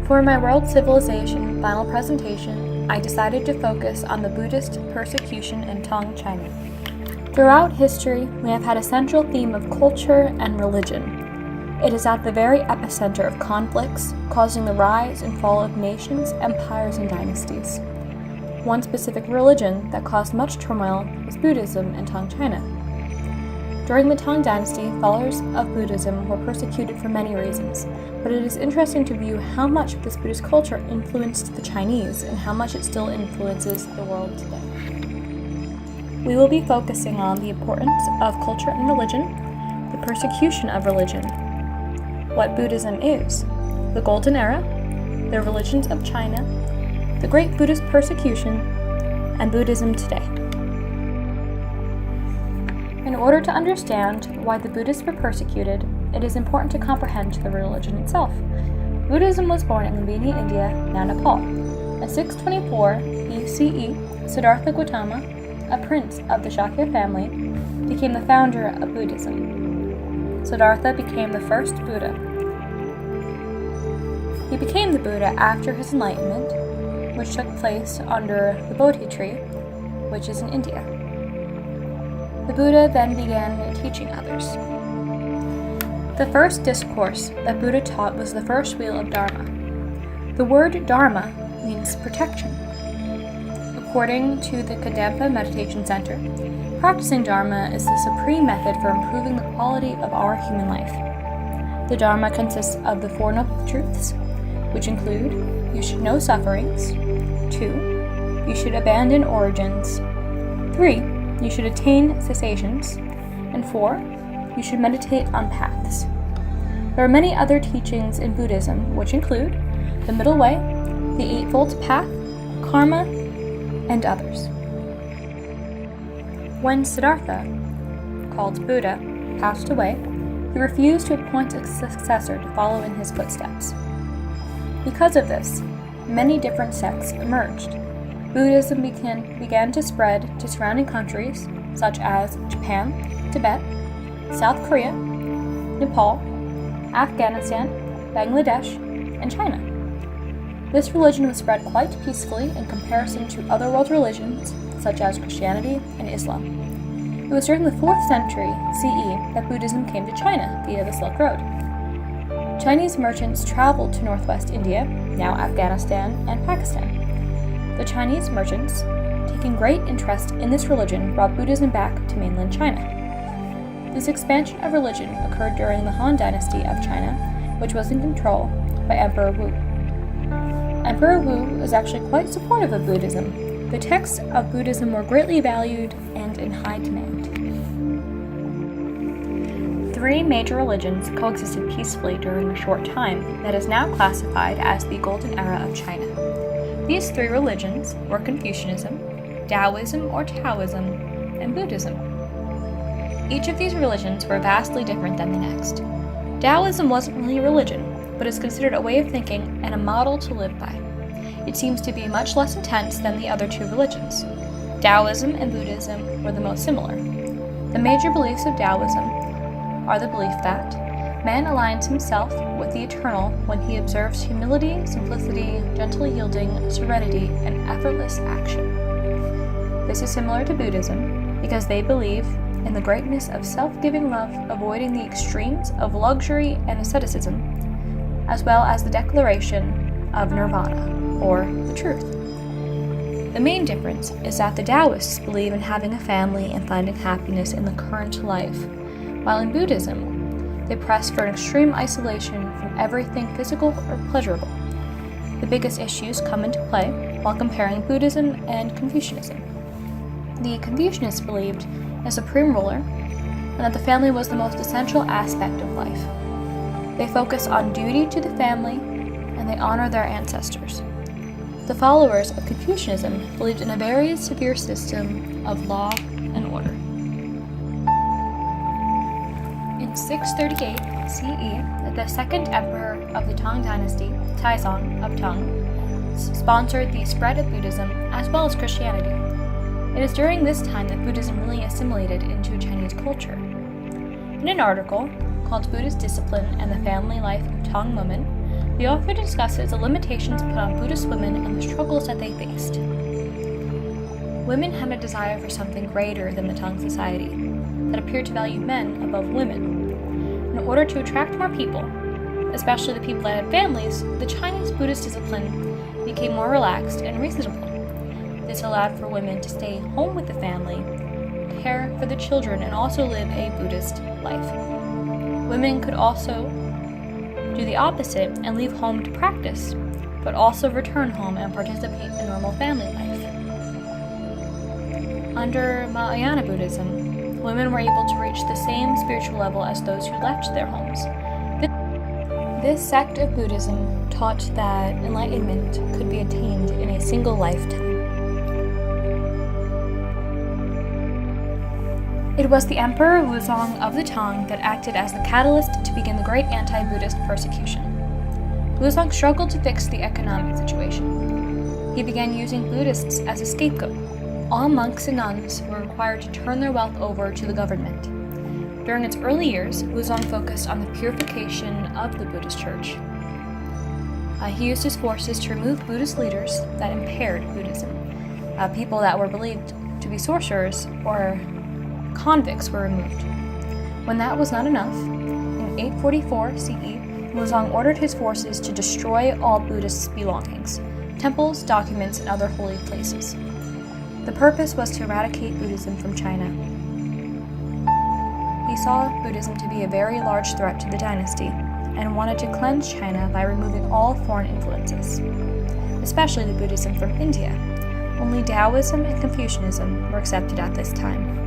For my World Civilization final presentation, I decided to focus on the Buddhist persecution in Tang, China. Throughout history, we have had a central theme of culture and religion. It is at the very epicenter of conflicts, causing the rise and fall of nations, empires, and dynasties. One specific religion that caused much turmoil was Buddhism in Tang, China. During the Tang Dynasty, followers of Buddhism were persecuted for many reasons, but it is interesting to view how much this Buddhist culture influenced the Chinese and how much it still influences the world today. We will be focusing on the importance of culture and religion, the persecution of religion, what Buddhism is, the Golden Era, the religions of China, the Great Buddhist Persecution, and Buddhism today. In order to understand why the Buddhists were persecuted, it is important to comprehend the religion itself. Buddhism was born in Lumbini, India, now Nepal. In 624 BCE, Siddhartha Gautama, a prince of the Shakya family, became the founder of Buddhism. Siddhartha became the first Buddha. He became the Buddha after his enlightenment, which took place under the Bodhi tree, which is in India. The Buddha then began teaching others. The first discourse that Buddha taught was the first wheel of Dharma. The word Dharma means protection. According to the Kadampa Meditation Center, practicing Dharma is the supreme method for improving the quality of our human life. The Dharma consists of the Four Noble Truths, which include: you should know sufferings, 2. You should abandon origins, 3. You should attain cessations, and 4. You should meditate on paths. There are many other teachings in Buddhism, which include the Middle Way, the Eightfold Path, Karma, and others. When Siddhartha, called Buddha, passed away, he refused to appoint a successor to follow in his footsteps. Because of this, many different sects emerged. Buddhism began to spread to surrounding countries such as Japan, Tibet, South Korea, Nepal, Afghanistan, Bangladesh, and China. This religion was spread quite peacefully in comparison to other world religions such as Christianity and Islam. It was during the 4th century CE that Buddhism came to China via the Silk Road. Chinese merchants traveled to northwest India, now Afghanistan, and Pakistan. The Chinese merchants, taking great interest in this religion, brought Buddhism back to mainland China. This expansion of religion occurred during the Han Dynasty of China, which was in control by Emperor Wu. Emperor Wu was actually quite supportive of Buddhism. The texts of Buddhism were greatly valued and in high demand. 3 major religions coexisted peacefully during a short time that is now classified as the Golden Era of China. These 3 religions were Confucianism, Taoism or Taoism, and Buddhism. Each of these religions were vastly different than the next. Taoism wasn't really a religion, but is considered a way of thinking and a model to live by. It seems to be much less intense than the other 2 religions. Taoism and Buddhism were the most similar. The major beliefs of Taoism are the belief that man aligns himself with the eternal when he observes humility, simplicity, gentle yielding, serenity, and effortless action. This is similar to Buddhism because they believe in the greatness of self-giving love, avoiding the extremes of luxury and asceticism, as well as the declaration of nirvana, or the truth. The main difference is that the Taoists believe in having a family and finding happiness in the current life, while in Buddhism, they press for an extreme isolation from everything physical or pleasurable. The biggest issues come into play while comparing Buddhism and Confucianism. The Confucianists believed in a supreme ruler and that the family was the most essential aspect of life. They focus on duty to the family and they honor their ancestors. The followers of Confucianism believed in a very severe system of law and order. In 638 CE, the second emperor of the Tang Dynasty, Taizong of Tang, sponsored the spread of Buddhism as well as Christianity. It is during this time that Buddhism really assimilated into Chinese culture. In an article called Buddhist Discipline and the Family Life of Tang Women, The author discusses the limitations put on Buddhist women and the struggles that they faced. Women had a desire for something greater than the Tang society that appeared to value men above women. In order to attract more people, especially the people that had families, the Chinese Buddhist discipline became more relaxed and reasonable. This allowed for women to stay home with the family, care for the children, and also live a Buddhist life. Women could also do the opposite and leave home to practice, but also return home and participate in normal family life. Under Mahayana Buddhism, women were able to reach the same spiritual level as those who left their homes. This sect of Buddhism taught that enlightenment could be attained in a single lifetime. It was the Emperor Wuzong of the Tang that acted as the catalyst to begin the great anti-Buddhist persecution. Wuzong struggled to fix the economic situation. He began using Buddhists as a scapegoat. All monks and nuns were required to turn their wealth over to the government. During its early years, Wuzong focused on the purification of the Buddhist church. He used his forces to remove Buddhist leaders that impaired Buddhism. People that were believed to be sorcerers or convicts were removed. When that was not enough, in 844 CE, Wuzong ordered his forces to destroy all Buddhist belongings, temples, documents, and other holy places. The purpose was to eradicate Buddhism from China. He saw Buddhism to be a very large threat to the dynasty and wanted to cleanse China by removing all foreign influences, especially the Buddhism from India. Only Taoism and Confucianism were accepted at this time.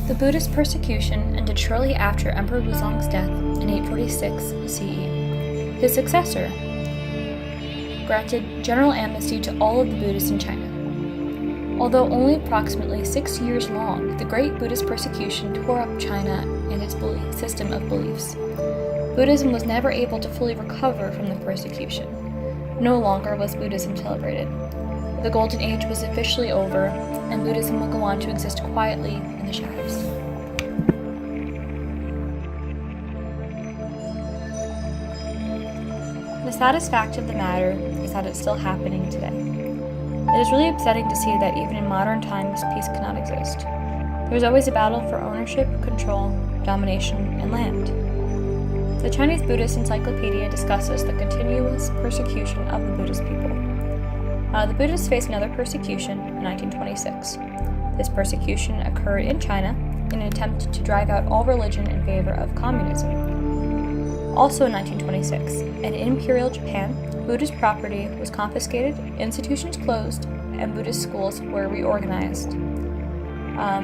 The Buddhist persecution ended shortly after Emperor Wuzong's death in 846 CE. His successor granted general amnesty to all of the Buddhists in China. Although only approximately 6 years long, the Great Buddhist Persecution tore up China and its system of beliefs. Buddhism was never able to fully recover from the persecution. No longer was Buddhism celebrated. The Golden Age was officially over, and Buddhism would go on to exist quietly in the shadows. The saddest fact of the matter is that it's still happening today. It is really upsetting to see that even in modern times, peace cannot exist. There is always a battle for ownership, control, domination, and land. The Chinese Buddhist Encyclopedia discusses the continuous persecution of the Buddhist people. The Buddhists faced another persecution in 1926. This persecution occurred in China in an attempt to drive out all religion in favor of communism. Also in 1926, in Imperial Japan, Buddhist property was confiscated, institutions closed, and Buddhist schools were reorganized.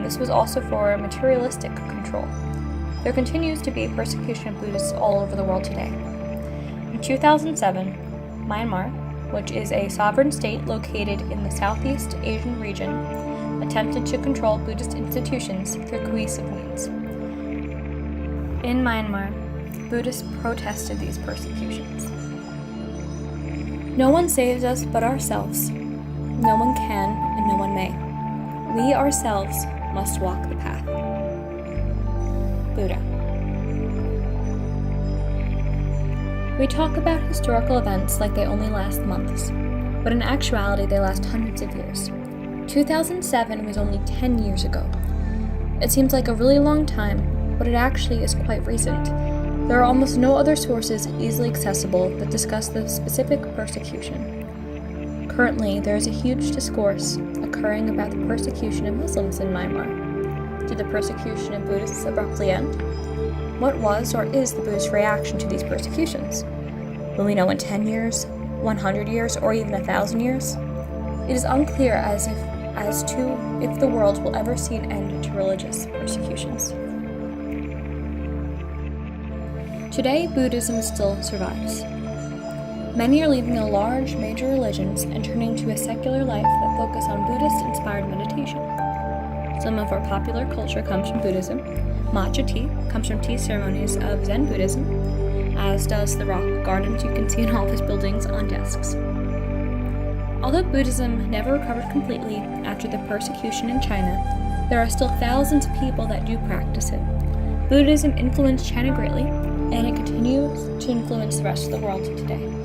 This was also for materialistic control. There continues to be persecution of Buddhists all over the world today. In 2007, Myanmar, which is a sovereign state located in the Southeast Asian region, attempted to control Buddhist institutions through coercive means. In Myanmar, Buddhists protested these persecutions. No one saves us but ourselves. No one can and no one may. We ourselves must walk the path. Buddha. We talk about historical events like they only last months, but in actuality they last hundreds of years. 2007 was only 10 years ago. It seems like a really long time, but it actually is quite recent. There are almost no other sources easily accessible that discuss the specific persecution. Currently, there is a huge discourse occurring about the persecution of Muslims in Myanmar. Did the persecution of Buddhists abruptly end? What was or is the Buddhist reaction to these persecutions? Will we know in 10 years, 100 years, or even 1,000 years? It is unclear as to if the world will ever see an end to religious persecutions. Today, Buddhism still survives. Many are leaving the large major religions and turning to a secular life that focus on Buddhist-inspired meditation. Some of our popular culture comes from Buddhism. Matcha tea comes from tea ceremonies of Zen Buddhism, as does the rock gardens you can see in office buildings on desks. Although Buddhism never recovered completely after the persecution in China, there are still thousands of people that do practice it, Buddhism influenced China greatly, and it continues to influence the rest of the world today.